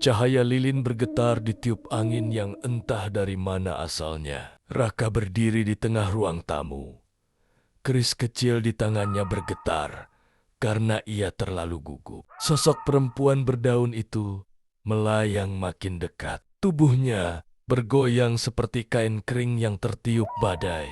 Cahaya lilin bergetar ditiup angin yang entah dari mana asalnya. Raka berdiri di tengah ruang tamu. Keris kecil di tangannya bergetar karena ia terlalu gugup. Sosok perempuan berdaun itu melayang makin dekat. Tubuhnya bergoyang seperti kain kering yang tertiup badai.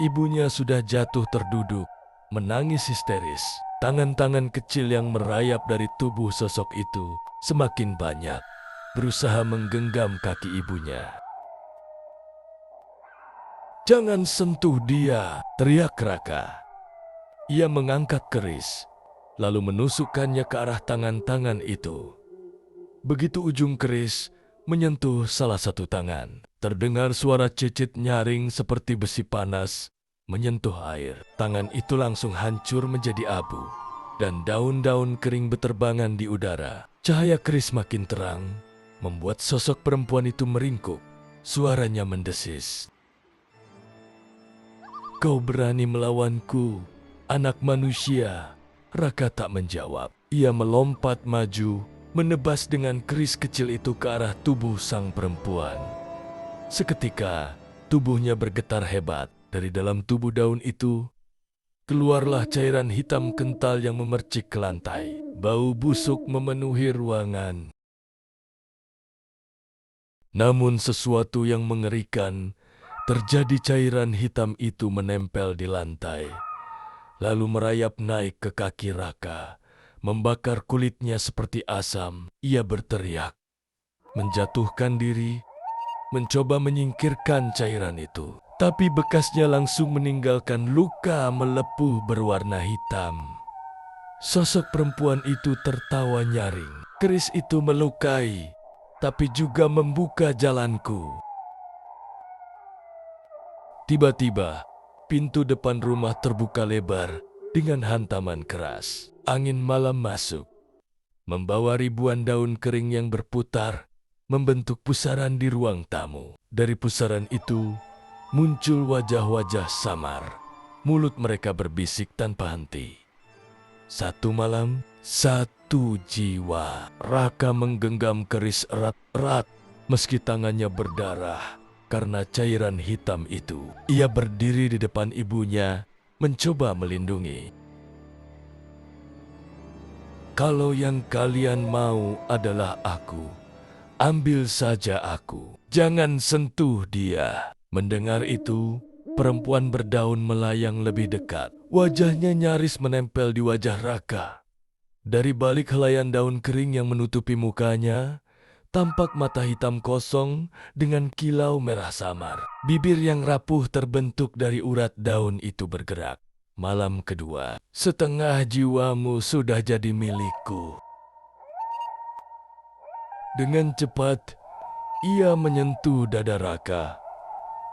Ibunya sudah jatuh terduduk, menangis histeris. Tangan-tangan kecil yang merayap dari tubuh sosok itu semakin banyak, berusaha menggenggam kaki ibunya. "Jangan sentuh dia!" teriak Raka. Ia mengangkat keris, lalu menusukkannya ke arah tangan-tangan itu. Begitu ujung keris menyentuh salah satu tangan, terdengar suara cicit nyaring seperti besi panas menyentuh air. Tangan itu langsung hancur menjadi abu, dan daun-daun kering beterbangan di udara. Cahaya keris makin terang, membuat sosok perempuan itu meringkuk. Suaranya mendesis. "Kau berani melawanku, anak manusia?" Raka tak menjawab. Ia melompat maju, menebas dengan keris kecil itu ke arah tubuh sang perempuan. Seketika, tubuhnya bergetar hebat. Dari dalam tubuh daun itu, keluarlah cairan hitam kental yang memercik ke lantai. Bau busuk memenuhi ruangan. Namun sesuatu yang mengerikan terjadi. Cairan hitam itu menempel di lantai, lalu merayap naik ke kaki Raka, membakar kulitnya seperti asam. Ia berteriak, menjatuhkan diri, mencoba menyingkirkan cairan itu. Tapi bekasnya langsung meninggalkan luka melepuh berwarna hitam. Sosok perempuan itu tertawa nyaring. "Keris itu melukai, tapi juga membuka jalanku." Tiba-tiba, pintu depan rumah terbuka lebar dengan hantaman keras. Angin malam masuk, membawa ribuan daun kering yang berputar, membentuk pusaran di ruang tamu. Dari pusaran itu, muncul wajah-wajah samar. Mulut mereka berbisik tanpa henti. Satu malam, satu jiwa. Raka menggenggam keris erat-erat meski tangannya berdarah karena cairan hitam itu. Ia berdiri di depan ibunya, mencoba melindungi. "Kalau yang kalian mau adalah aku, ambil saja aku. Jangan sentuh dia." Mendengar itu, perempuan berdaun melayang lebih dekat. Wajahnya nyaris menempel di wajah Raka. Dari balik helaian daun kering yang menutupi mukanya, tampak mata hitam kosong dengan kilau merah samar. Bibir yang rapuh terbentuk dari urat daun itu bergerak. Malam kedua, setengah jiwamu sudah jadi milikku. Dengan cepat, ia menyentuh dada Raka.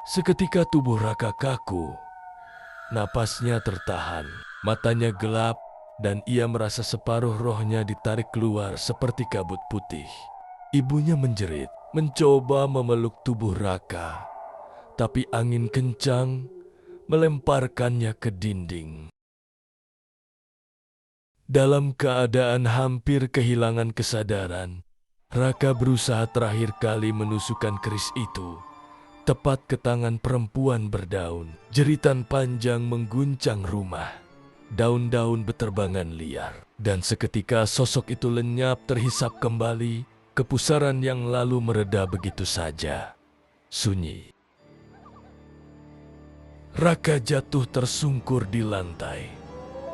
Seketika tubuh Raka kaku. Napasnya tertahan, matanya gelap, dan ia merasa separuh rohnya ditarik keluar seperti kabut putih. Ibunya menjerit, mencoba memeluk tubuh Raka, tapi angin kencang melemparkannya ke dinding. Dalam keadaan hampir kehilangan kesadaran, Raka berusaha terakhir kali menusukkan keris itu tepat ke tangan perempuan berdaun. Jeritan panjang mengguncang rumah. Daun-daun beterbangan liar. Dan seketika sosok itu lenyap terhisap kembali ke pusaran yang lalu mereda begitu saja. Sunyi. Raka jatuh tersungkur di lantai.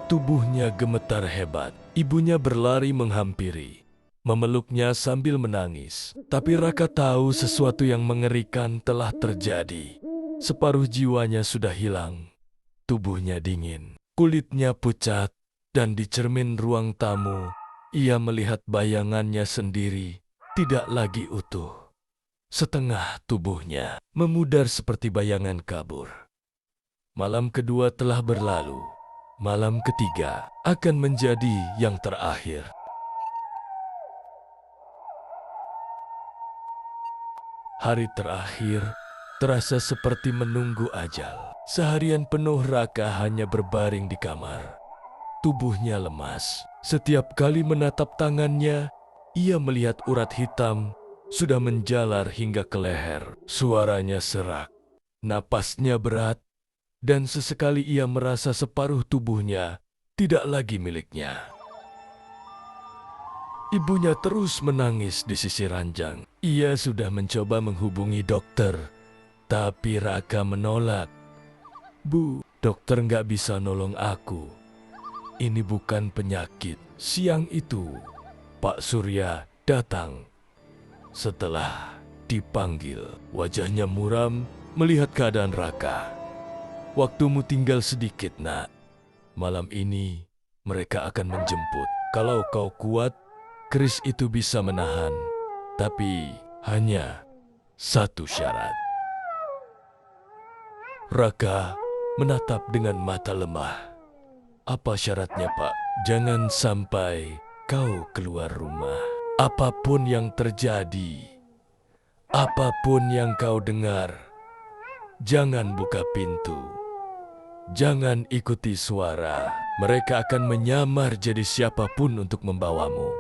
Tubuhnya gemetar hebat. Ibunya berlari menghampiri, memeluknya sambil menangis. Tapi Raka tahu sesuatu yang mengerikan telah terjadi. Separuh jiwanya sudah hilang. Tubuhnya dingin, kulitnya pucat, dan di cermin ruang tamu, ia melihat bayangannya sendiri tidak lagi utuh. Setengah tubuhnya memudar seperti bayangan kabur. Malam kedua telah berlalu. Malam ketiga akan menjadi yang terakhir. Hari terakhir terasa seperti menunggu ajal. Seharian penuh Raka hanya berbaring di kamar. tubuhnya lemas. Setiap kali menatap tangannya, ia melihat urat hitam sudah menjalar hingga ke leher. Suaranya serak, napasnya berat, dan sesekali ia merasa separuh tubuhnya tidak lagi miliknya. Ibunya terus menangis di sisi ranjang. Ia sudah mencoba menghubungi dokter, tapi Raka menolak. "Bu, dokter nggak bisa nolong aku. Ini bukan penyakit." Siang itu, Pak Surya datang. Setelah dipanggil, wajahnya muram melihat keadaan Raka. "Waktumu tinggal sedikit, Nak. Malam ini mereka akan menjemput. Kalau kau kuat, keris itu bisa menahan. Tapi hanya satu syarat." Raka menatap dengan mata lemah. "Apa syaratnya, Pak?" "Jangan sampai kau keluar rumah. Apapun yang terjadi, apapun yang kau dengar, jangan buka pintu. Jangan ikuti suara. Mereka akan menyamar jadi siapapun untuk membawamu.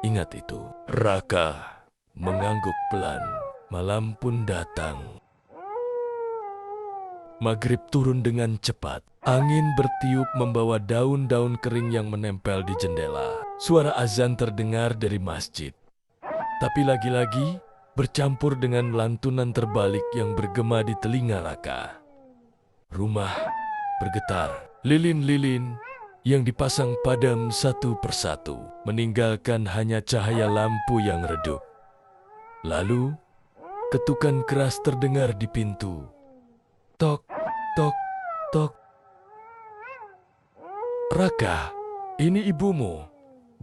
Ingat itu." Raka mengangguk pelan. Malam pun datang. Maghrib turun dengan cepat. Angin bertiup membawa daun-daun kering yang menempel di jendela. Suara azan terdengar dari masjid. Tapi lagi-lagi bercampur dengan lantunan terbalik yang bergema di telinga Raka. Rumah bergetar. Lilin-lilin yang dipasang padam satu persatu, meninggalkan hanya cahaya lampu yang redup. Lalu, ketukan keras terdengar di pintu. Tok, tok, tok. "Raka, ini ibumu.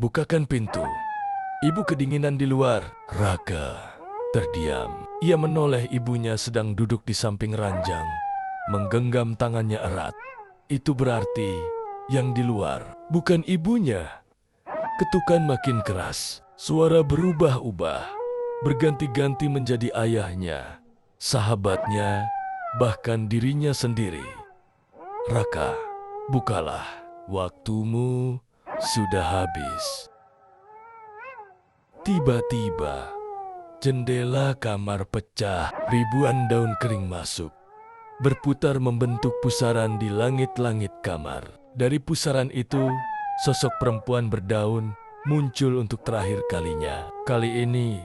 Bukakan pintu. Ibu kedinginan di luar." Raka terdiam. Ia menoleh ibunya sedang duduk di samping ranjang, menggenggam tangannya erat. Itu berarti yang di luar bukan ibunya. Ketukan makin keras. Suara berubah-ubah, berganti-ganti menjadi ayahnya, sahabatnya, bahkan dirinya sendiri. "Raka, bukalah. Waktumu sudah habis." Tiba-tiba, jendela kamar pecah. Ribuan daun kering masuk, berputar membentuk pusaran di langit-langit kamar. Dari pusaran itu, sosok perempuan berdaun muncul untuk terakhir kalinya. Kali ini,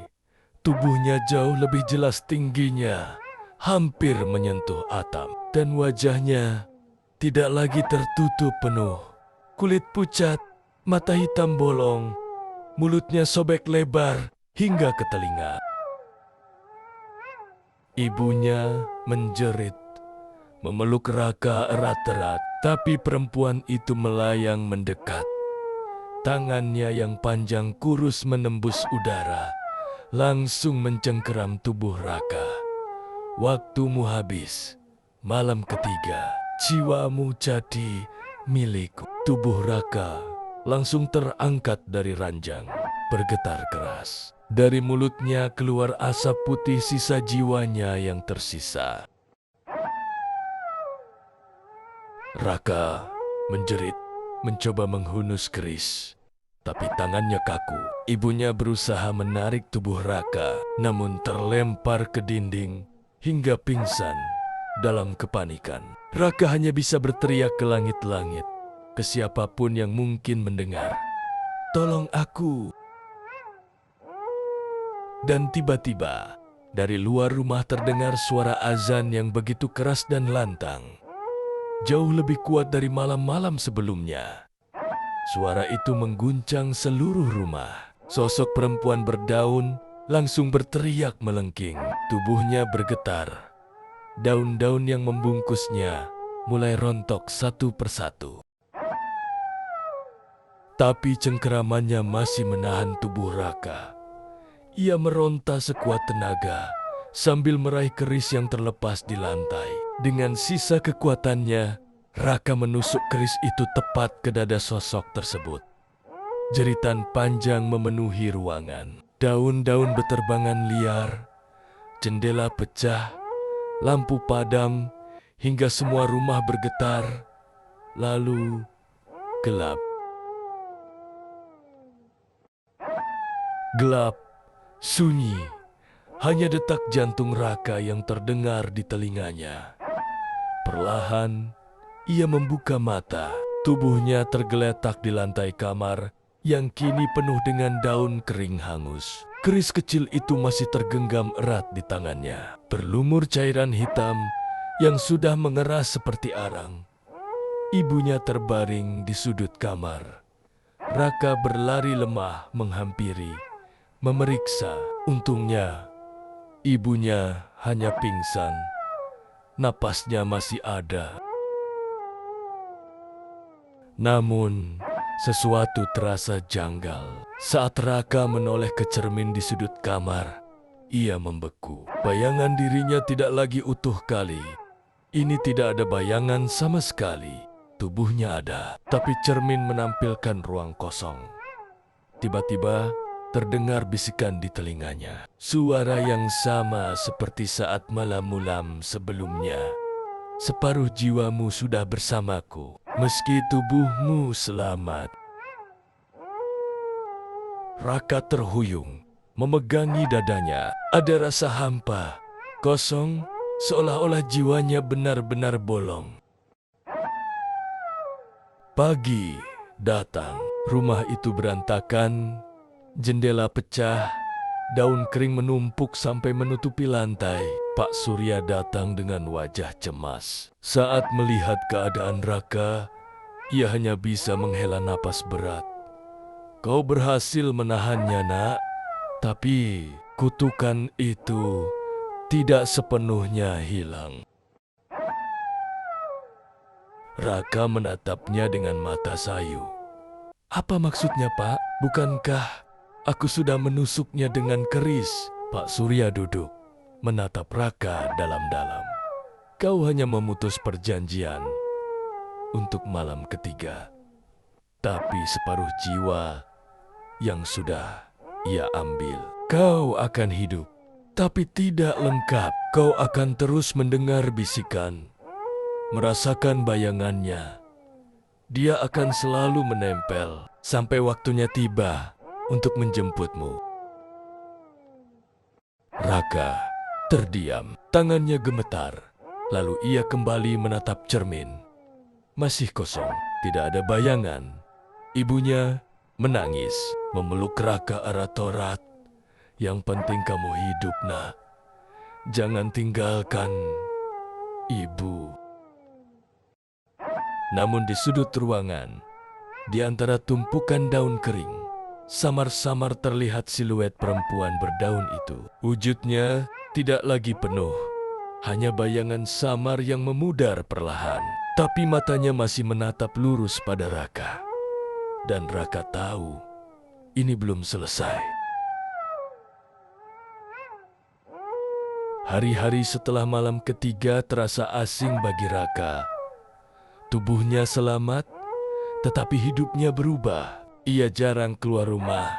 tubuhnya jauh lebih jelas tingginya, hampir menyentuh atap, dan wajahnya tidak lagi tertutup penuh. Kulit pucat, mata hitam bolong, mulutnya sobek lebar hingga ke telinga. Ibunya menjerit, memeluk Raka erat-erat, tapi perempuan itu melayang mendekat. Tangannya yang panjang kurus menembus udara, langsung mencengkeram tubuh Raka. "Waktumu habis. Malam ketiga, jiwamu jadi milikku." Tubuh Raka langsung terangkat dari ranjang, bergetar keras. Dari mulutnya keluar asap putih sisa jiwanya yang tersisa. Raka menjerit, mencoba menghunus keris, tapi tangannya kaku. Ibunya berusaha menarik tubuh Raka, namun terlempar ke dinding hingga pingsan dalam kepanikan. Raka hanya bisa berteriak ke langit-langit, ke siapapun yang mungkin mendengar, "Tolong aku!" Dan tiba-tiba, dari luar rumah terdengar suara azan yang begitu keras dan lantang. Jauh lebih kuat dari malam-malam sebelumnya. Suara itu mengguncang seluruh rumah. Sosok perempuan berdaun langsung berteriak melengking. Tubuhnya bergetar. Daun-daun yang membungkusnya mulai rontok satu persatu. Tapi cengkeramannya masih menahan tubuh Raka. Ia meronta sekuat tenaga sambil meraih keris yang terlepas di lantai. Dengan sisa kekuatannya, Raka menusuk keris itu tepat ke dada sosok tersebut. Jeritan panjang memenuhi ruangan. Daun-daun beterbangan liar, jendela pecah, lampu padam, hingga semua rumah bergetar. Lalu, gelap. Gelap, sunyi, hanya detak jantung Raka yang terdengar di telinganya. Perlahan, ia membuka mata. Tubuhnya tergeletak di lantai kamar yang kini penuh dengan daun kering hangus. Keris kecil itu masih tergenggam erat di tangannya. Berlumur cairan hitam yang sudah mengeras seperti arang. Ibunya terbaring di sudut kamar. Raka berlari lemah menghampiri, memeriksa. Untungnya, ibunya hanya pingsan. Napasnya masih ada. Namun, sesuatu terasa janggal. Saat Raka menoleh ke cermin di sudut kamar, ia membeku. Bayangan dirinya tidak lagi utuh kali. Ini tidak ada bayangan sama sekali. Tubuhnya ada, tapi cermin menampilkan ruang kosong. Tiba-tiba, terdengar bisikan di telinganya. Suara yang sama seperti saat malam-malam sebelumnya. Separuh jiwamu sudah bersamaku, meski tubuhmu selamat. Raka terhuyung, memegangi dadanya. Ada rasa hampa, kosong, seolah-olah jiwanya benar-benar bolong. Pagi datang, rumah itu berantakan, jendela pecah, daun kering menumpuk sampai menutupi lantai. Pak Surya datang dengan wajah cemas. Saat melihat keadaan Raka, ia hanya bisa menghela napas berat. Kau berhasil menahannya, nak. Tapi kutukan itu tidak sepenuhnya hilang. Raka menatapnya dengan mata sayu. Apa maksudnya, Pak? Bukankah aku sudah menusuknya dengan keris? Pak Surya duduk, menatap Raka dalam-dalam. Kau hanya memutus perjanjian untuk malam ketiga. Tapi separuh jiwa yang sudah ia ambil. Kau akan hidup, tapi tidak lengkap. Kau akan terus mendengar bisikan, merasakan bayangannya. Dia akan selalu menempel sampai waktunya tiba untuk menjemputmu. Raka terdiam, tangannya gemetar. Lalu ia kembali menatap cermin. Masih kosong, tidak ada bayangan. Ibunya menangis, memeluk Raka erat-erat. Yang penting kamu hidup, nak. Jangan tinggalkan ibu. Namun di sudut ruangan, di antara tumpukan daun kering, samar-samar terlihat siluet perempuan berdaun itu. Wujudnya tidak lagi penuh, hanya bayangan samar yang memudar perlahan. Tapi matanya masih menatap lurus pada Raka. Dan Raka tahu, ini belum selesai. Hari-hari setelah malam ketiga terasa asing bagi Raka. Tubuhnya selamat, tetapi hidupnya berubah. Ia jarang keluar rumah.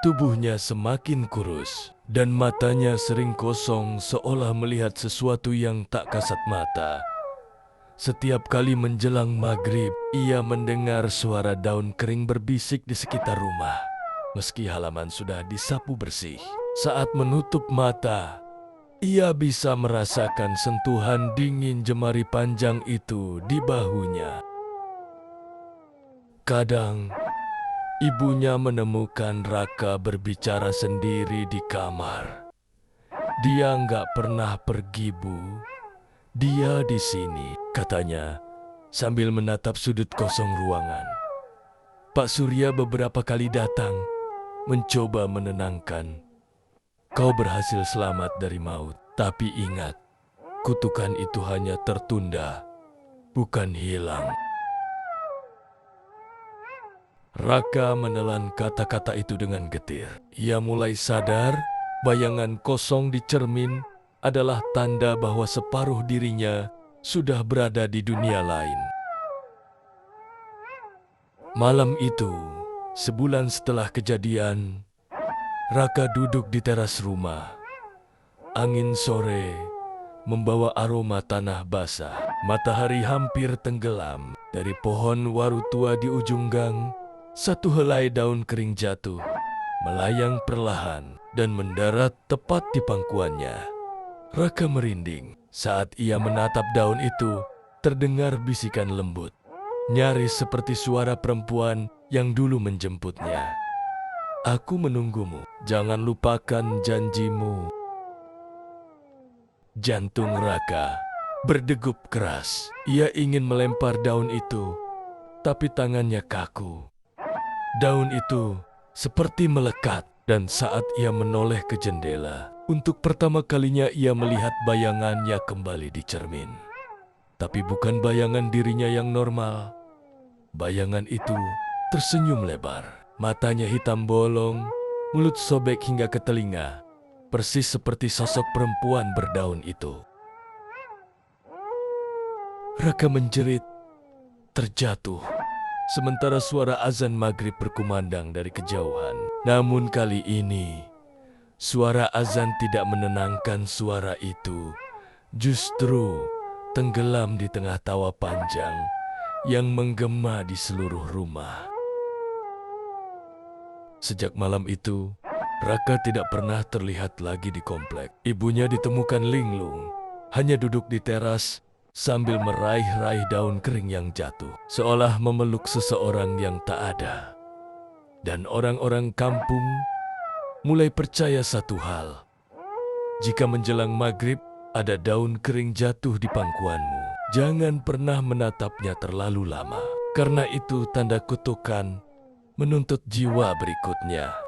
Tubuhnya semakin kurus, dan matanya sering kosong seolah melihat sesuatu yang tak kasat mata. Setiap kali menjelang maghrib, ia mendengar suara daun kering berbisik di sekitar rumah. Meski halaman sudah disapu bersih, saat menutup mata, ia bisa merasakan sentuhan dingin jemari panjang itu di bahunya. Kadang, ibunya menemukan Raka berbicara sendiri di kamar. Dia nggak pernah pergi, Bu. Dia di sini, katanya, sambil menatap sudut kosong ruangan. Pak Surya beberapa kali datang, mencoba menenangkan. Kau berhasil selamat dari maut, tapi ingat, kutukan itu hanya tertunda, bukan hilang. Raka menelan kata-kata itu dengan getir. Ia mulai sadar, bayangan kosong di cermin adalah tanda bahwa separuh dirinya sudah berada di dunia lain. Malam itu, sebulan setelah kejadian, Raka duduk di teras rumah. Angin sore membawa aroma tanah basah. Matahari hampir tenggelam. Dari pohon waru tua di ujung gang, satu helai daun kering jatuh, melayang perlahan dan mendarat tepat di pangkuannya. Raka merinding. Saat ia menatap daun itu, terdengar bisikan lembut, nyaris seperti suara perempuan yang dulu menjemputnya. Aku menunggumu, jangan lupakan janjimu. Jantung Raka berdegup keras. Ia ingin melempar daun itu, tapi tangannya kaku. Daun itu seperti melekat, dan saat ia menoleh ke jendela, untuk pertama kalinya ia melihat bayangannya kembali di cermin. Tapi bukan bayangan dirinya yang normal. Bayangan itu tersenyum lebar. Matanya hitam bolong, mulut sobek hingga ke telinga, persis seperti sosok perempuan berdaun itu. Raka menjerit, terjatuh, sementara suara azan maghrib berkumandang dari kejauhan. Namun kali ini, suara azan tidak menenangkan suara itu. Justru tenggelam di tengah tawa panjang yang menggema di seluruh rumah. Sejak malam itu, Raka tidak pernah terlihat lagi di komplek. Ibunya ditemukan linglung, hanya duduk di teras sambil meraih-raih daun kering yang jatuh, seolah memeluk seseorang yang tak ada. Dan orang-orang kampung mulai percaya satu hal. Jika menjelang maghrib ada daun kering jatuh di pangkuanmu, jangan pernah menatapnya terlalu lama, karena itu tanda kutukan menuntut jiwa berikutnya.